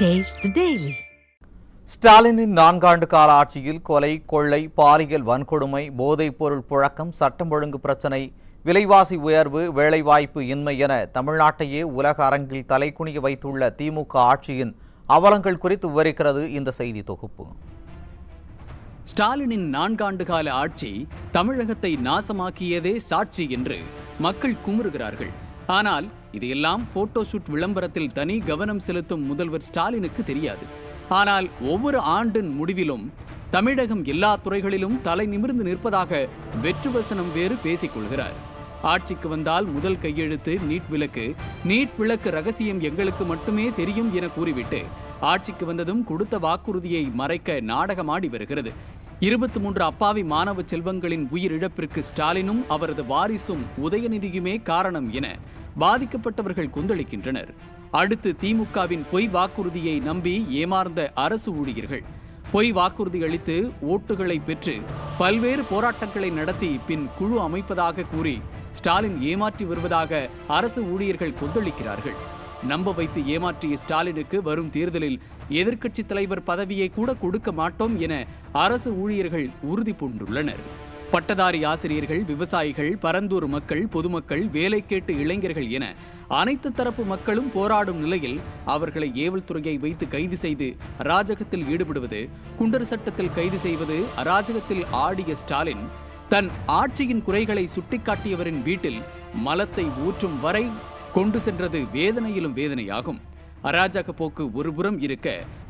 Taste the Daily. ஸ்டாலினின் 4 ஆண்டு கால ஆட்சியில் கொலை, கொள்ளை, பாலியல் வன்கொடுமை, போதைப் பொருள் புழக்கம், சட்டம் ஒழுங்கு பிரச்சினை, விலைவாசி உயர்வு, வேலைவாய்ப்பு இன்மை என தமிழ்நாட்டையே உலக அரங்கில் தலைகுனிய வைத்துள்ள திமுக ஆட்சியின் அவலங்கள் குறித்து விவரிக்கிறது இந்த செய்தி தொகுப்பு. ஸ்டாலினின் 4 ஆண்டு கால ஆட்சி தமிழகத்தை நாசமாக்கியதே சாட்சி என்று மக்கள் குமுறுகிறார்கள். ஆனால் இதையெல்லாம் போட்டோஷூட் விளம்பரத்தில் தனி கவனம் செலுத்தும் முதல்வர் ஸ்டாலினுக்கு தெரியாது. ஆனால் ஒவ்வொரு ஆண்டின் முடிவிலும் தமிழகம் எல்லா துறைகளிலும் தலை நிமிர்ந்து நிற்பதாக வெற்று வசனம் வேறு பேசிக் கொள்கிறார். ஆட்சிக்கு வந்தால் முதல் கையெழுத்து நீட் விளக்கு ரகசியம் எங்களுக்கு மட்டுமே தெரியும் என கூறிவிட்டு ஆட்சிக்கு வந்ததும் கொடுத்த வாக்குறுதியை மறைக்க நாடகமாடி வருகிறது. 23 அப்பாவி மாணவ செல்வங்களின் உயிரிழப்பிற்கு ஸ்டாலினும் அவரது வாரிசும் உதயநிதியுமே காரணம் என பாதிக்கப்பட்டவர்கள் கொந்தளிக்கின்றனர். அடுத்து திமுகவின் பொய் வாக்குறுதியை நம்பி ஏமாந்த அரசு ஊழியர்கள் பொய் வாக்குறுதி அளித்து ஓட்டுகளை பெற்று பல்வேறு போராட்டங்களை நடத்தி பின் குழு அமைப்பதாக கூறி ஸ்டாலின் ஏமாற்றி வருவதாக அரசு ஊழியர்கள் கொந்தளிக்கிறார்கள். நம்ப வைத்து ஏமாற்றிய ஸ்டாலினுக்கு வரும் தேர்தலில் எதிர்க்கட்சி தலைவர் பதவியை கூட கொடுக்க மாட்டோம் என அரசு ஊழியர்கள் உறுதி பூண்டுள்ளனர். பட்டதாரி ஆசிரியர்கள், விவசாயிகள், பரந்தூர் மக்கள், பொதுமக்கள், வேலை கேட்டு இளைஞர்கள் என அனைத்து தரப்பு மக்களும் போராடும் நிலையில் அவர்களை ஏவல் துறையை வைத்து கைது செய்து அராஜகத்தில் ஈடுபடுவது, குண்டர் சட்டத்தில் கைது செய்வது, அராஜகத்தில் ஆடிய ஸ்டாலின் தன் ஆட்சியின் குறைகளை சுட்டிக்காட்டியவரின் வீட்டில் மலத்தை ஊற்றும் வரை கொண்டு சென்றது வேதனையிலும் வேதனையாகும். அராஜக போக்கு ஒருபுறம் இருக்க,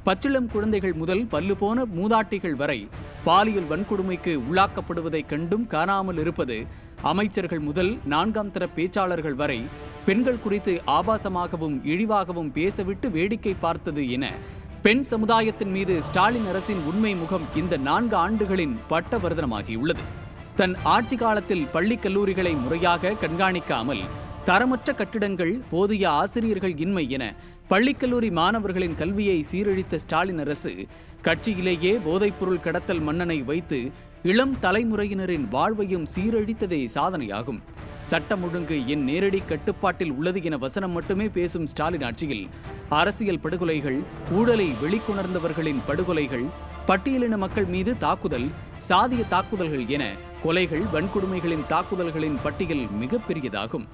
பச்சிளம் குழந்தைகள் முதல் பல்லு போன மூதாட்டிகள் வரை பாலியல் வன்கொடுமைக்கு உள்ளாக்கப்படுவதை கண்டும் காணாமல் இருப்பது, அமைச்சர்கள் முதல் 4ஆம் தர பேச்சாளர்கள் வரை பெண்கள் குறித்து ஆபாசமாகவும் இழிவாகவும் பேசவிட்டு வேடிக்கை பார்த்தது என பெண் சமுதாயத்தின் மீது ஸ்டாலின் அரசின் உண்மை முகம் இந்த 4 ஆண்டுகளின் பட்டவர்தனமாகியுள்ளது. தன் ஆட்சி காலத்தில் பள்ளி கல்லூரிகளை முறையாக கண்காணிக்காமல், தரமற்ற கட்டிடங்கள், போதிய ஆசிரியர்கள் இன்மை என பள்ளிக்கல்லூரி மாணவர்களின் கல்வியை சீரழித்த ஸ்டாலின் அரசு கட்சியிலேயே போதைப்பொருள் கடத்தல் மன்னனை வைத்து இளம் தலைமுறையினரின் வாழ்வையும் சீரழித்ததே சாதனையாகும். சட்டம் ஒழுங்கு என் நேரடி கட்டுப்பாட்டில் உள்ளது என வசனம் மட்டுமே பேசும் ஸ்டாலின் ஆட்சியில் அரசியல் படுகொலைகள், ஊழலை வெளிக்கொணர்ந்தவர்களின் படுகொலைகள், பட்டியலின மக்கள் மீது தாக்குதல், சாதிய தாக்குதல்கள் என கொலைகள், வன்கொடுமைகளின் தாக்குதல்களின் பட்டியல் மிகப்பெரியதாகும்.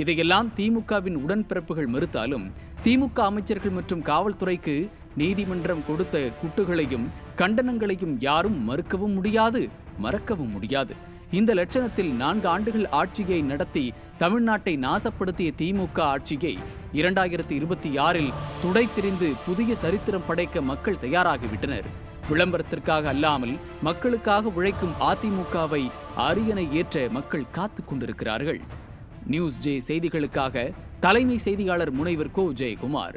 இதையெல்லாம் திமுகவின் உடன்பிறப்புகள் மறுத்தாலும் திமுக அமைச்சர்கள் மற்றும் காவல்துறைக்கு நீதிமன்றம் கொடுத்த குட்டுகளையும் கண்டனங்களையும் யாரும் மறுக்கவும் முடியாது, மறக்கவும் முடியாது. இந்த லட்சணத்தில் 4 ஆண்டுகள் ஆட்சியை நடத்தி தமிழ்நாட்டை நாசப்படுத்திய திமுக ஆட்சியை 2026இல் துடைத்தெறிந்து புதிய சரித்திரம் படைக்க மக்கள் தயாராகிவிட்டனர். விளம்பரத்திற்காக அல்லாமல் மக்களுக்காக உழைக்கும் அதிமுகவை அரியணை ஏற்ற மக்கள் காத்துக் கொண்டிருக்கிறார்கள். நியூஸ் ஜே செய்திகளுக்காக தலைமை செய்தியாளர் முனைவர் கோ ஜெயக்குமார்.